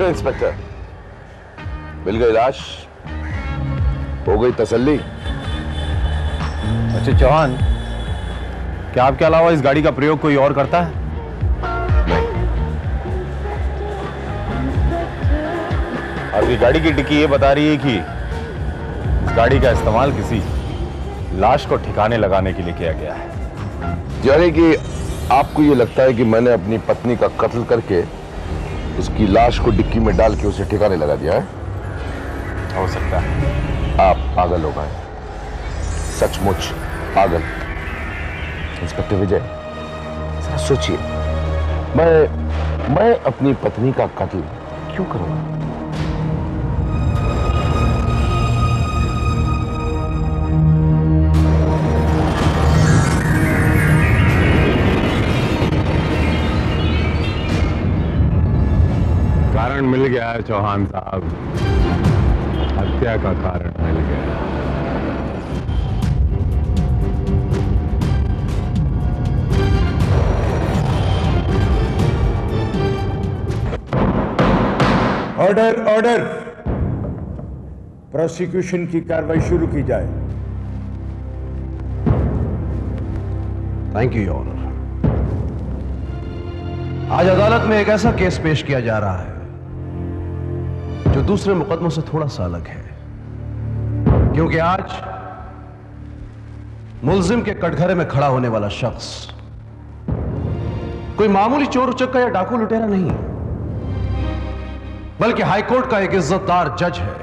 क्यों इंस्पेक्टर, मिल गई लाश, हो गई तसल्ली? अच्छा चौहान, क्या आपके अलावा इस गाड़ी का प्रयोग कोई और करता है? आपकी गाड़ी की डिक्की ये बता रही है कि इस गाड़ी का इस्तेमाल किसी लाश को ठिकाने लगाने के लिए किया गया है। यानी कि आपको ये लगता है कि मैंने अपनी पत्नी का कत्ल करके उसकी लाश को डिक्की में डाल के उसे ठिकाने लगा दिया है? हो सकता है। आप पागल हो गए, सचमुच पागल। इंस्पेक्टर विजय, जरा सोचिए, मैं अपनी पत्नी का कत्ल क्यों करूंगा? कारण मिल गया है चौहान साहब, हत्या का कारण मिल गया। ऑर्डर ऑर्डर, प्रोसिक्यूशन की कार्रवाई शुरू की जाए। Thank you your honour. आज अदालत में एक ऐसा केस पेश किया जा रहा है जो दूसरे मुकदमों से थोड़ा सा अलग है, क्योंकि आज मुल्जिम के कटघरे में खड़ा होने वाला शख्स कोई मामूली चोर उचक्का या डाकू लुटेरा नहीं, बल्कि हाईकोर्ट का एक इज्जतदार जज है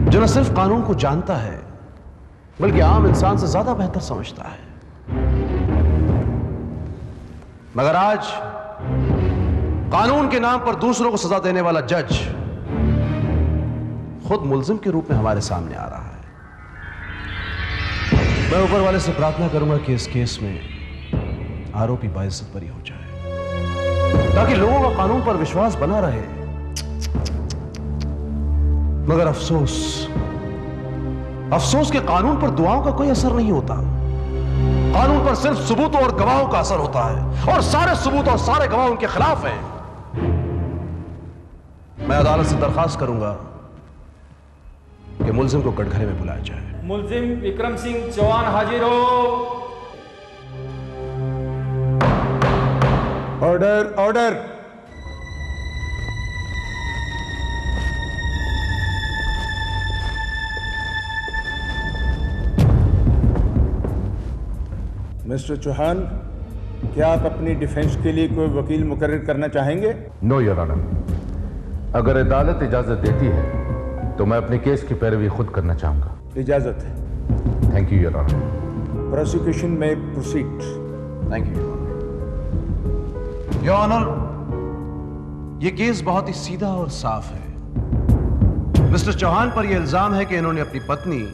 जो न सिर्फ कानून को जानता है बल्कि आम इंसान से ज्यादा बेहतर समझता है। मगर आज कानून के नाम पर दूसरों को सजा देने वाला जज खुद मुल्जिम के रूप में हमारे सामने आ रहा है। मैं ऊपर वाले से प्रार्थना करूंगा कि इस केस में आरोपी बाइज्जत बरी हो जाए, ताकि लोगों का कानून पर विश्वास बना रहे। मगर अफसोस के कानून पर दुआओं का कोई असर नहीं होता। कानून पर सिर्फ सबूतों और गवाहों का असर होता है, और सारे सबूत और सारे गवाह उनके खिलाफ हैं। मैं अदालत से दरखास्त करूंगा कि मुल्जिम को कटघरे में बुलाया जाए। मुल्जिम विक्रम सिंह चौहान हाजिर हो। Order order. मिस्टर चौहान, क्या आप अपनी डिफेंस के लिए कोई वकील मुकर्रर करना चाहेंगे? नो योर ऑनर, अगर अदालत इजाजत देती है तो मैं अपने केस की पैरवी खुद करना चाहूंगा। इजाजत है। Thank you your honour. Prosecution में proceed. Thank you your honour. यह केस बहुत ही सीधा और साफ है। मिस्टर चौहान पर यह इल्जाम है कि इन्होंने अपनी पत्नी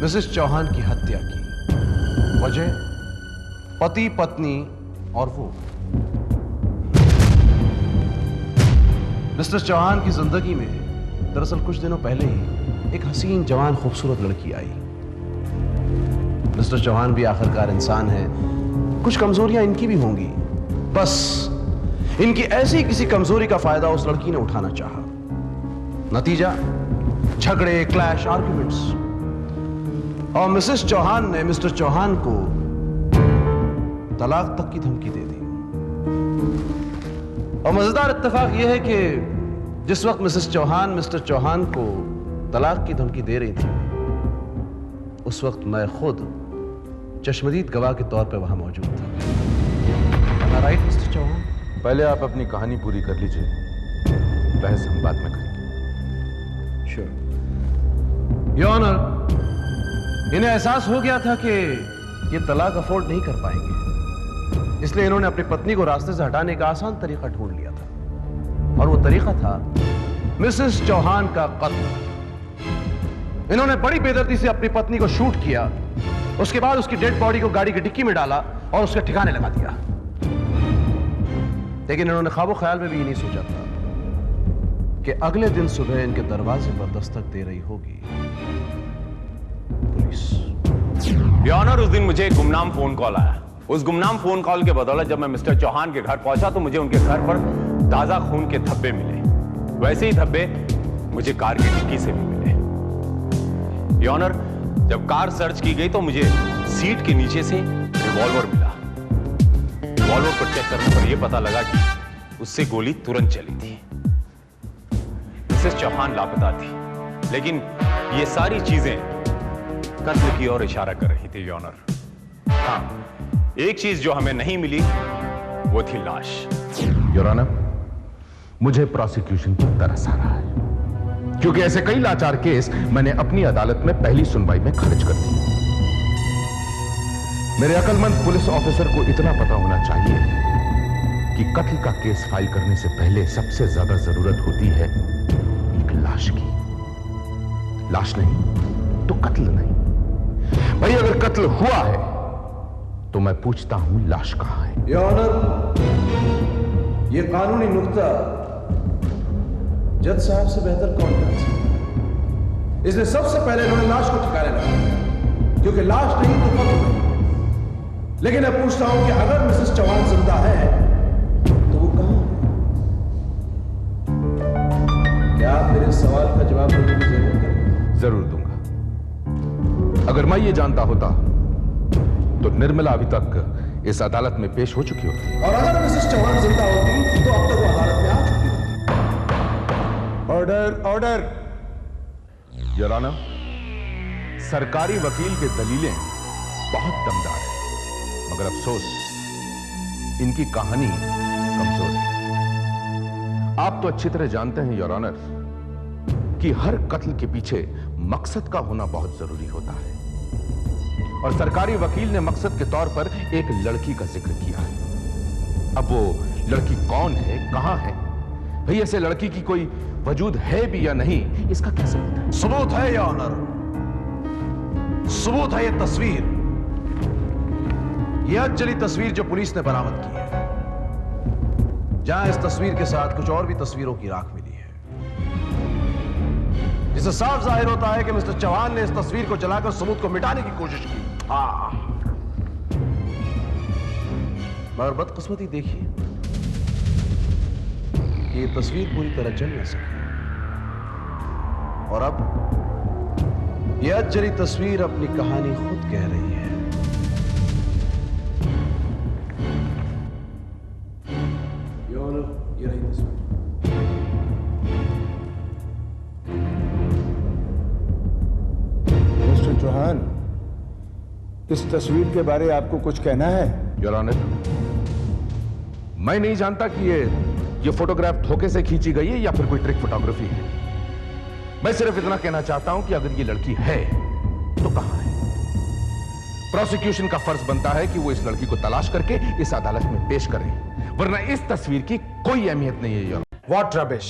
मिसेस चौहान की हत्या की। वजह पति पत्नी और वो। मिस्टर चौहान की जिंदगी में दरअसल कुछ दिनों पहले ही एक हसीन जवान खूबसूरत लड़की आई। मिस्टर चौहान भी आखिरकार इंसान है, कुछ कमजोरियां इनकी भी होंगी। बस इनकी ऐसी किसी कमजोरी का फायदा उस लड़की ने उठाना चाहा। नतीजा झगड़े, क्लैश, आर्ग्यूमेंट्स, और मिसेस चौहान ने मिस्टर चौहान को तलाक तक की धमकी दे दी। और मजेदार इत्तेफाक यह है कि जिस वक्त मिसेस चौहान मिस्टर चौहान को तलाक की धमकी दे रही थी, उस वक्त मैं खुद चश्मदीद गवाह के तौर पर वहां मौजूद था। Right mister Chauhan? पहले आप अपनी कहानी पूरी कर लीजिए, बहस हम बाद में करेंगे। श्योर योर ऑनर, इन्हें एहसास हो गया था कि ये तलाक अफोर्ड नहीं कर पाएंगे, इसलिए इन्होंने अपनी पत्नी को रास्ते से हटाने का आसान तरीका ढूंढ लिया था, और वो तरीका था मिसेस चौहान का कत्ल। इन्होंने बड़ी बेदर्दी से अपनी पत्नी को शूट किया, उसके बाद उसकी डेड बॉडी को गाड़ी की डिक्की में डाला और उसके ठिकाने लगा दिया। लेकिन इन्होंने ख्वाबो ख्याल में भी ये नहीं सोचा था कि अगले दिन सुबह इनके दरवाजे पर दस्तक दे रही होगी पुलिस। योर ऑनर, उस दिन मुझे एक गुमनाम फोन कॉल आया। उस गुमनाम फोन कॉल के बदौलत जब मैं मिस्टर चौहान के घर पहुंचा तो मुझे उनके घर पर ताजा खून के धब्बे मिले, वैसे ही धब्बे मुझे कार की डिक्की से भी मिले। योर ऑनर, जब कार सर्च की गई तो मुझे सीट के नीचे से रिवॉल्वर मिला। रिवॉल्वर को चेक करने पर यह पता लगा कि उससे गोली तुरंत चली थी। मिसेस चौहान लापता थी, लेकिन ये सारी चीजें कत्ल की ओर इशारा कर रही थी। योर ऑनर, हाँ, एक चीज जो हमें नहीं मिली वो थी लाश। योर ऑनर, मुझे प्रोसिक्यूशन पर तरस आ रहा है, क्योंकि ऐसे कई लाचार केस मैंने अपनी अदालत में पहली सुनवाई में खारिज कर दिए। मेरे अक्लमंद पुलिस ऑफिसर को इतना पता होना चाहिए कि कत्ल का केस फाइल करने से पहले सबसे ज्यादा जरूरत होती है एक लाश की। लाश नहीं तो कत्ल नहीं। भाई, अगर कत्ल हुआ है तो मैं पूछता हूं लाश कहां है? योर ऑनर, यह कानूनी नुक्ता जज साहब से बेहतर कौन जान सकता है? इसलिए सबसे पहले इन्होंने लाश को ठिकाने लगाया, क्योंकि लाश नहीं तो कत्ल नहीं। लेकिन मैं पूछता हूं कि अगर मिसेस चौहान जिंदा है तो वो कहां है? क्या आप मेरे सवाल का जवाब देने की जरूरत है? जरूर दूंगा। अगर मैं ये जानता होता तो निर्मला अभी तक इस अदालत में पेश हो चुकी होती। और अगर मिसेस चौहान जिंदा होती तो अब तक वो अदालत में आ चुकी होती। Order, order. योर ऑनर, सरकारी वकील के दलीलें बहुत दमदार हैं, मगर अफसोस इनकी कहानी कमजोर है। आप तो अच्छी तरह जानते हैं योर ऑनर कि हर कत्ल के पीछे मकसद का होना बहुत जरूरी होता है, और सरकारी वकील ने मकसद के तौर पर एक लड़की का जिक्र किया है। अब वो लड़की कौन है, कहां है? भाई, ऐसे लड़की की कोई वजूद है भी या नहीं, इसका क्या सबूत है? सबूत है योर ऑनर, सबूत है ये तस्वीर, यह अधजली तस्वीर जो पुलिस ने बरामद की है, जहां इस तस्वीर के साथ कुछ और भी तस्वीरों की राख मिली है, जिससे साफ जाहिर होता है कि मिस्टर चौहान ने इस तस्वीर को जलाकर सबूत को मिटाने की कोशिश की। मगर बदकिस्मती देखिए कि ये तस्वीर पूरी तरह जल न सकी, और अब यह अधजली तस्वीर अपनी कहानी खुद कह रही है। ये रही तस्वीर। मिस्टर चौहान, इस तस्वीर के बारे आपको कुछ कहना है? योर ऑनर, मैं नहीं जानता कि ये फोटोग्राफ धोखे से खींची गई है या फिर कोई ट्रिक फोटोग्राफी है। मैं सिर्फ इतना कहना चाहता हूं कि अगर ये लड़की है तो कहां है? प्रोसिक्यूशन का फर्ज बनता है कि वो इस लड़की को तलाश करके इस अदालत में पेश करे, वरना इस तस्वीर की कोई अहमियत नहीं है। Your what rubbish.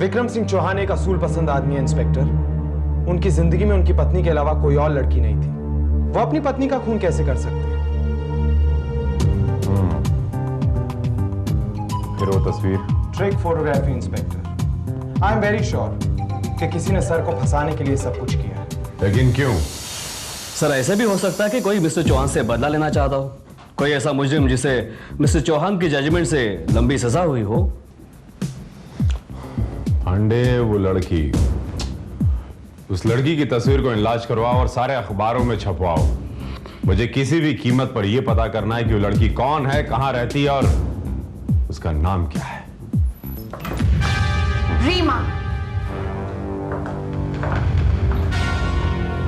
Vikram Singh Chauhan एक असूल पसंद आदमी है इंस्पेक्टर। उनकी जिंदगी में उनकी पत्नी के अलावा कोई और लड़की नहीं थी। वो अपनी पत्नी का खून कैसे कर सकते हैं? फिर वो तस्वीर? Trick photography inspector. I am very sure कि किसी ने सर को फंसाने के लिए सब कुछ किया है। लेकिन क्यों? सर, ऐसा भी हो सकता है कि कोई मिस्टर चौहान से बदला लेना चाहता हो, कोई ऐसा मुजरिम जिसे मिस्टर चौहान की जजमेंट से लंबी सजा हुई हो। पांडे, वो लड़की, उस लड़की की तस्वीर को इनलाज करवाओ और सारे अखबारों में छपवाओ। मुझे किसी भी कीमत पर यह पता करना है कि वो लड़की कौन है, कहां रहती है और उसका नाम क्या है। रीमा,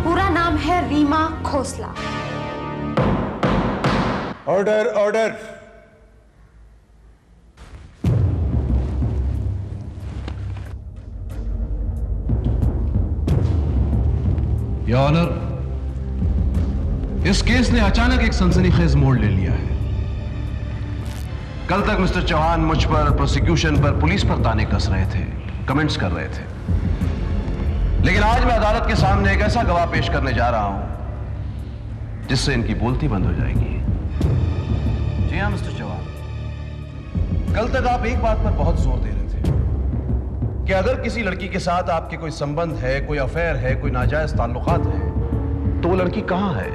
पूरा नाम है Reema Khosla. Order, order. Your honour, इस केस ने अचानक एक सनसनीखेज मोड़ ले लिया है। कल तक मिस्टर चौहान मुझ पर, प्रोसिक्यूशन पर, पुलिस पर ताने कस रहे थे, कमेंट्स कर रहे थे, लेकिन आज मैं अदालत के सामने एक ऐसा गवाह पेश करने जा रहा हूं जिससे इनकी बोलती बंद हो जाएगी। जी हां मिस्टर चौहान, कल तक आप एक बात पर बहुत जोर दे रहे थे कि अगर किसी लड़की के साथ आपके कोई संबंध है, कोई अफेयर है, कोई नाजायज ताल्लुकात है, तो वो लड़की कहां है,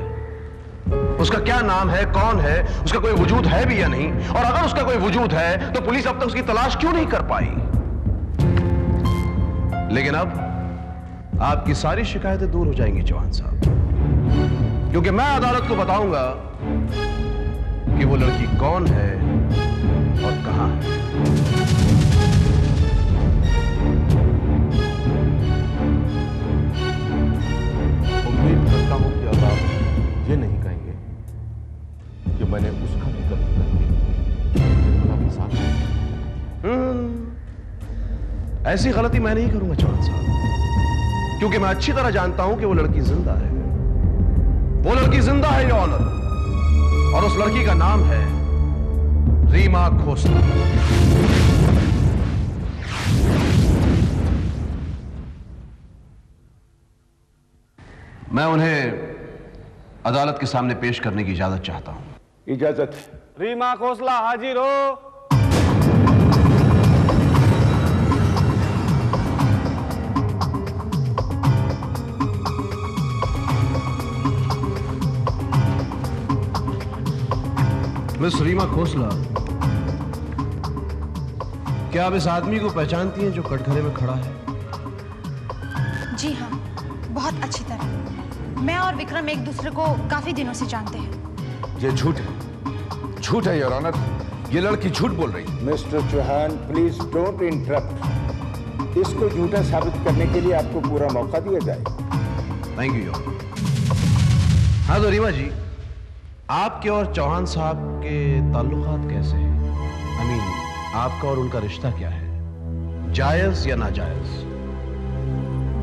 उसका क्या नाम है, कौन है, उसका कोई वजूद है भी या नहीं, और अगर उसका कोई वजूद है तो पुलिस अब तक उसकी तलाश क्यों नहीं कर पाई? लेकिन अब आपकी सारी शिकायतें दूर हो जाएंगी चौहान साहब, क्योंकि मैं अदालत को बताऊंगा कि वो लड़की कौन है और कहां है। उम्मीद करता हूं कि अब आप ये नहीं कहेंगे कि मैंने उसका भी कत्ल करके निर्मला के साथ ऐसी गलती मैं नहीं करूंगा चौहान साहब, क्योंकि मैं अच्छी तरह जानता हूं कि वो लड़की जिंदा है। वो लड़की जिंदा है योर ऑनर, और उस लड़की का नाम है रीमा खोसला। मैं उन्हें अदालत के सामने पेश करने की इजाजत चाहता हूं। इजाजत है। रीमा खोसला हाजिर हो। मिस रीमा खोसला, क्या आप इस आदमी को पहचानती हैं जो कटघरे में खड़ा है? जी हाँ, बहुत अच्छी तरह। मैं और विक्रम एक दूसरे को काफी दिनों से जानते हैं। ये झूठ है, झूठ है योर ऑनर। ये लड़की झूठ बोल रही है। Mister Chauhan, please don't interrupt. इसको झूठा साबित करने के लिए आपको पूरा मौका दिया जाए। Thank you your. हाँ तो रीमा जी, आपके और चौहान साहब के ताल्लुकात कैसे हैं? I mean, आपका और उनका रिश्ता क्या है, जायज या नाजायज?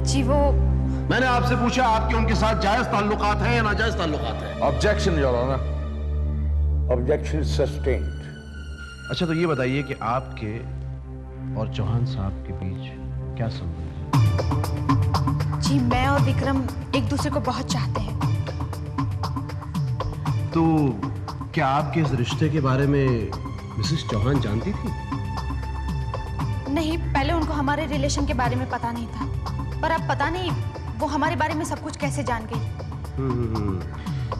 जी वो मैंने आपसे पूछा आपके उनके साथ जायज ताल्लुकात हैं या नाजायज ताल्लुकात हैं? Objection your honour. Objection sustained. अच्छा तो ये बताइए कि आपके और चौहान साहब के बीच क्या संबंध है? जी मैं और विक्रम एक दूसरे को बहुत चाहते हैं। तो क्या आपके इस रिश्ते के बारे में मिसेस चौहान जानती थी? नहीं, पहले उनको हमारे रिलेशन के बारे में पता नहीं था, पर अब पता नहीं वो हमारे बारे में सब कुछ कैसे जान गई।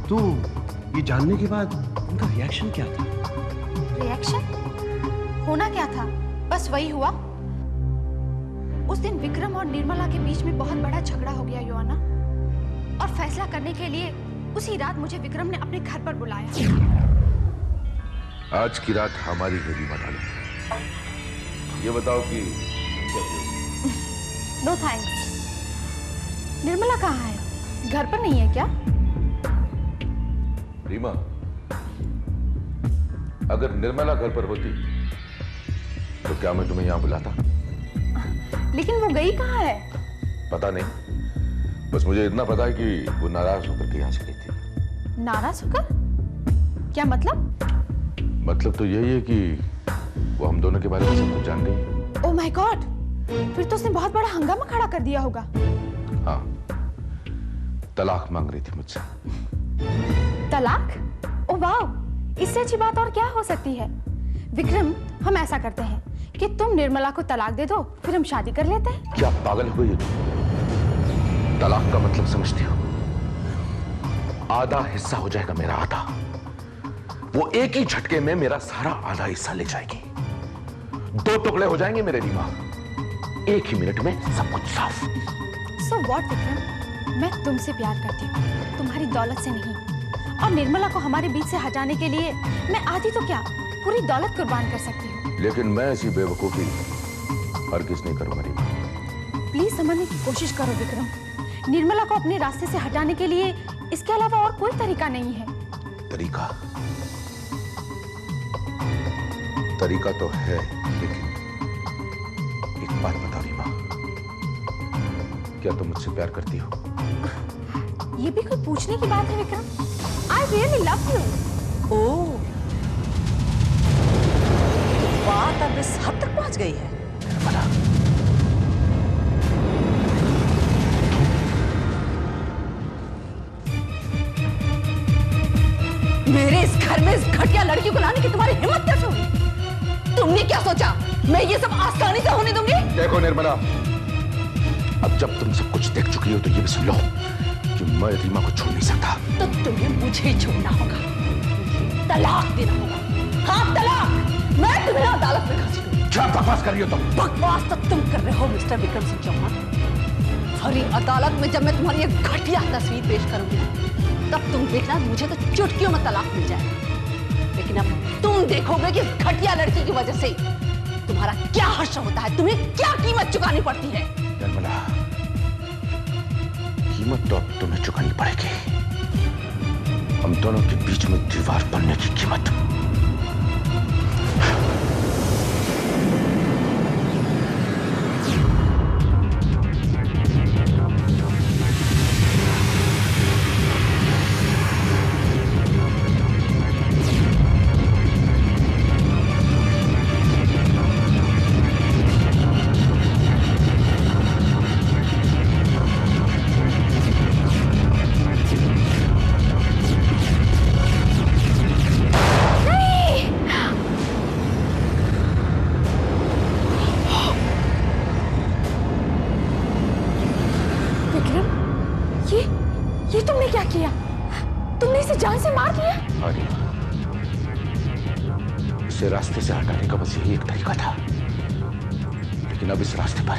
तो ये जानने के बाद उनका रिएक्शन क्या था? रिएक्शन होना क्या था, बस वही हुआ। उस दिन विक्रम और निर्मला के बीच में बहुत बड़ा झगड़ा हो गया योना, और फैसला करने के लिए उसी रात मुझे विक्रम ने अपने घर पर बुलाया। आज की रात हमारी होगी मनाली। ये बताओ कि नो थैंक्स। निर्मला कहाँ है? घर पर नहीं है क्या? रीमा, अगर निर्मला घर पर होती तो क्या मैं तुम्हें यहां बुलाता? लेकिन वो गई कहाँ है? पता नहीं, बस मुझे इतना पता है कि वो नाराज होकर के यहां से गई थी। नाराज होकर? क्या मतलब? मतलब तो यही है कि वो हम दोनों के बारे में सब कुछ जान गई। ओह माय गॉड, फिर तो उसने बहुत बड़ा हंगामा खड़ा कर दिया होगा। हाँ, तलाक मांग रही थी मुझसे। तलाक? ओह वाह, इससे अच्छी बात और क्या हो सकती है। विक्रम, हम ऐसा करते हैं कि तुम निर्मला को तलाक दे दो, फिर हम शादी कर लेते हैं। क्या पागल हो गई हो तुम? तलाक का मतलब समझती हो? आधा हिस्सा हो जाएगा मेरा, आधा। वो एक ही झटके में मेरा सारा आधा हिस्सा ले जाएगी। 2 टुकड़े हो जाएंगे मेरे रीमा, एक ही मिनट में सब कुछ साफ। सो व्हाट विक्रम, मैं तुमसे प्यार करती हूँ, तुम्हारी दौलत से नहीं। और निर्मला को हमारे बीच से हटाने के लिए मैं आधी तो क्या, पूरी दौलत कुर्बान कर सकती हूँ। लेकिन मैं ऐसी बेवकूफी हरगिज नहीं करूंगा रीमा। प्लीज समझने की कोशिश करो विक्रम। निर्मला को अपने रास्ते से हटाने के लिए इसके अलावा और कोई तरीका नहीं है। तरीका तो है, लेकिन एक बात बता रीमा, क्या तुम मुझसे प्यार करती हो? ये भी कोई पूछने की बात है Vikram? I really love you. Oh, बात अब इस हद तक पहुंच गई है। मेरे इस घर में इस घटिया लड़की को लाने की तुम्हारी हिम्मत कैसे हुई? तुमने क्या सोचा मैं ये सब आसानी से होने दूंगी? देखो निर्मला, अब जब तुम सब कुछ देख चुकी हो तो ये भी सुन लो कि कि मैं रीमा को छोड़ नहीं सकता। तो तुम्हें मुझे छोड़ना होगा, तलाक देना होगा। हाँ, तलाक। मैं तुम्हें अदालत में घसीटूंगी। क्या बकवास कर रही हो तुम? बकवास तो तुम कर रहे हो मिस्टर विक्रम सिंह चौहान। भरी अदालत में जब मैं तुम्हारी एक घटिया तस्वीर पेश करूंगी तब तुम देखना मुझे तो चुटकियों में तलाक मिल जाएगा, लेकिन अब तुम देखोगे कि इस घटिया लड़की की वजह से तुम्हारा क्या हर्ष होता है, तुम्हें क्या कीमत चुकानी पड़ती है। निर्मला, कीमत तो अब तुम्हें चुकानी पड़ेगी। हम दोनों के बीच में दीवार बनने की कीमत। ये तुमने क्या किया? तुमने इसे जान से मार दिया? अरे, इसे रास्ते से हटाने का बस यही एक तरीका था, लेकिन अब इस रास्ते पर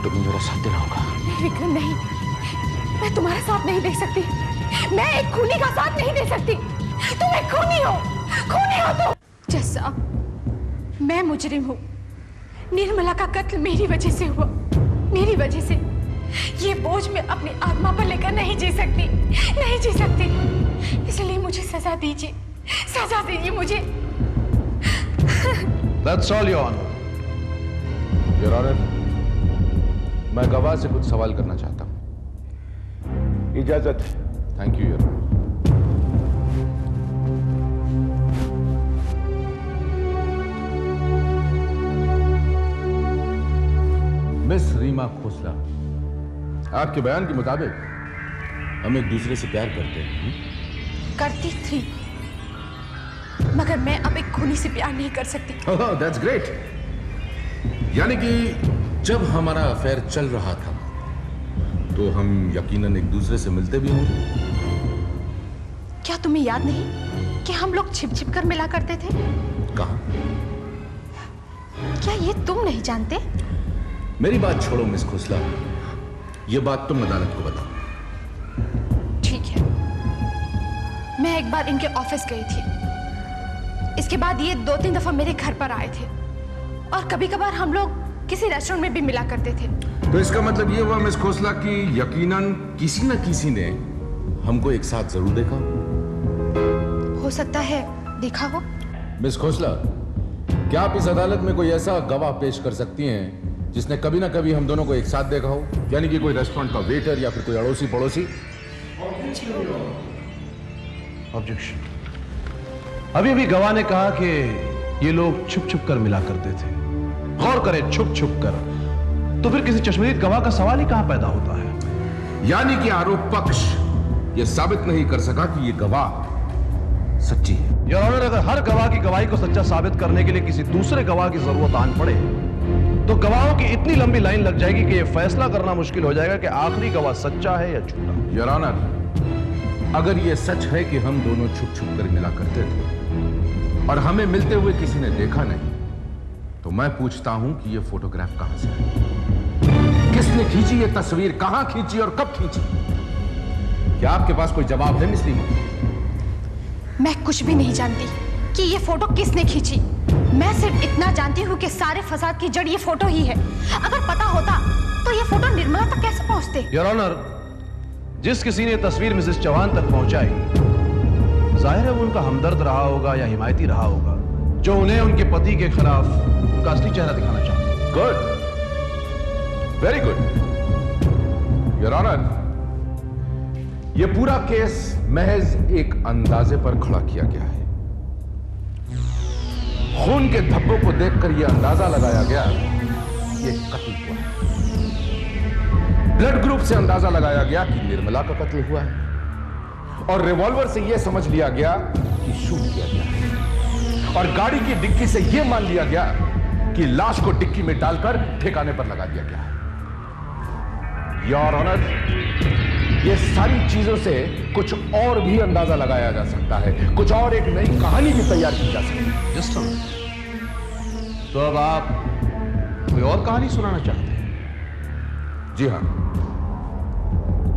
तुम्हें मेरा साथ देना होगा। नहीं विक्रम, नहीं, मैं तुम्हारा साथ नहीं दे सकती। मैं एक खूनी का साथ नहीं दे सकती। तुम एक खूनी हो तुम। जैसा मैं मुजरिम हूँ, निर्मला का कत्ल मेरी वजह से हुआ, मेरी वजह से। ये बोझ मैं अपनी आत्मा पर लेकर नहीं जी सकती, नहीं जी सकती। इसलिए मुझे सजा दीजिए, सजा दीजिए मुझे। That's all, Your Honor. Your Honor, मैं गवाह से कुछ सवाल करना चाहता हूँ। इजाजत है। Thank you, your honour. Miss Reema Khosla, आपके बयान के मुताबिक हम एक दूसरे से प्यार करते हैं। करती थी, मगर मैं अब एक खूनी से प्यार नहीं कर सकती। ओह, दैट्स ग्रेट। यानी कि जब हमारा अफेयर चल रहा था तो हम यकीनन एक दूसरे से मिलते भी होंगे। क्या तुम्हें याद नहीं कि हम लोग छिप छिप कर मिला करते थे? कहाँ? क्या ये तुम नहीं जानते? मेरी बात छोड़ो मिस खोसला, ये बात तुम अदालत को बताओ। ठीक है, मैं एक बार इनके ऑफिस गई थी। इसके बाद ये 2-3 दफा मेरे घर पर आए थे और कभी कभार हम लोग किसी रेस्टोरेंट में भी मिला करते थे। तो इसका मतलब ये हुआ मिस खोसला कि यकीनन किसी न किसी ने हमको एक साथ जरूर देखा हो सकता है देखा हो। मिस खोसला, क्या आप इस अदालत में कोई ऐसा गवाह पेश कर सकती हैं जिसने कभी ना कभी हम दोनों को एक साथ देखा हो? यानी कि कोई रेस्टोरेंट का वेटर या फिर कोई अड़ोसी पड़ोसी? ऑब्जेक्शन। अभी अभी गवाह ने कहा कि ये लोग छुप छुप कर मिला करते थे। गौर करें, छुप छुप कर। तो फिर किसी चश्मदीद गवाह का सवाल ही कहां पैदा होता है? यानी कि आरोप पक्ष यह साबित नहीं कर सका कि यह गवाह सच्ची है। योर ऑनर, अगर हर गवाह की गवाही को सच्चा साबित करने के लिए किसी दूसरे गवाह की जरूरत आन पड़े तो गवाहों की इतनी लंबी लाइन लग जाएगी कि यह फैसला करना मुश्किल हो जाएगा कि आखिरी गवाह सच्चा है या झूठा। योर ऑनर, अगर यह सच है कि हम दोनों छुप छुप कर मिला करते थे और हमें मिलते हुए किसी ने देखा नहीं, तो मैं पूछता हूं कि यह फोटोग्राफ कहां से है? किसने खींची यह तस्वीर? कहां खींची और कब खींची? क्या आपके पास कोई जवाब है मिस रीमा? मैं कुछ भी नहीं जानती कि ये फोटो किसने खींची। मैं सिर्फ इतना जानती हूँ कि सारे फसाद की जड़ ये फोटो ही है। अगर पता होता तो ये फोटो निर्मला तक कैसे पहुंचते? योर ऑनर, जिस किसी ने तस्वीर मिसेस चौहान तक पहुंचाई, जाहिर है वो उनका हमदर्द रहा होगा या हिमायती रहा होगा, जो उन्हें उनके पति के खिलाफ उनका असली चेहरा दिखाना चाहता। Good, very good. Your honour, यह पूरा केस महज एक अंदाजे पर खड़ा किया गया है। खून के धब्बों को देखकर यह अंदाजा लगाया गया कि कत्ल हुआ है। ब्लड ग्रुप से अंदाजा लगाया गया कि निर्मला का कत्ल हुआ है और रिवॉल्वर से यह समझ लिया गया कि शूट किया गया है और गाड़ी की डिक्की से यह मान लिया गया कि लाश को डिक्की में डालकर ठिकाने पर लगा दिया गया है। योर ऑनर, ये सारी चीजों से कुछ और भी अंदाजा लगाया जा सकता है, कुछ और एक नई कहानी भी तैयार की जा सकती है। जस्ट तो अब आप कोई और कहानी सुनाना चाहते हैं? जी हां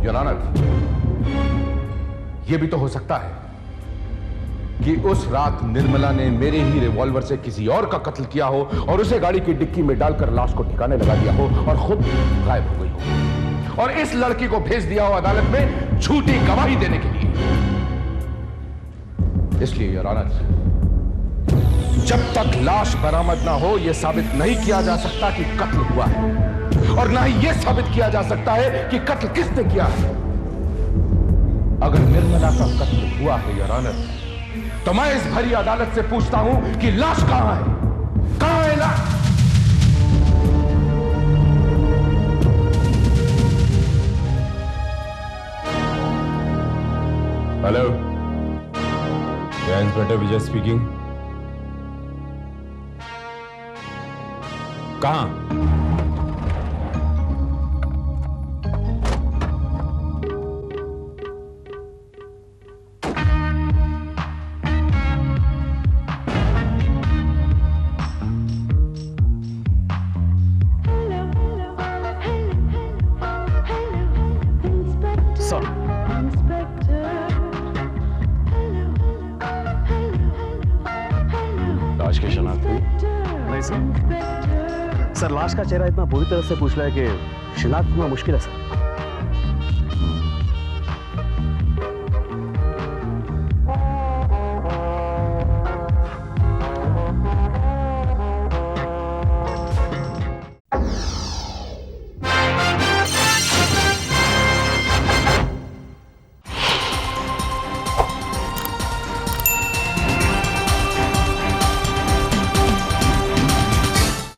योर ऑनर, यह भी तो हो सकता है कि उस रात निर्मला ने मेरे ही रिवॉल्वर से किसी और का कत्ल किया हो और उसे गाड़ी की डिक्की में डालकर लाश को ठिकाने लगा दिया हो और खुद गायब हो गई हो और इस लड़की को भेज दिया हो अदालत में झूठी गवाही देने के लिए। इसलिए योर ऑनर, जब तक लाश बरामद ना हो यह साबित नहीं किया जा सकता कि कत्ल हुआ है और ना ही यह साबित किया जा सकता है कि कत्ल किसने किया है। अगर निर्मला का कत्ल हुआ है योर ऑनर, तो मैं इस भरी अदालत से पूछता हूं कि लाश कहां है? कहां है लाश? हेलो, इंस्पेक्टर विजय स्पीकिंग। कहां? लाश की शनाख्त हुई? नहीं सर, लाश का चेहरा इतना बुरी तरह से पूछ रहा है कि शिनाख्त करना मुश्किल है सर।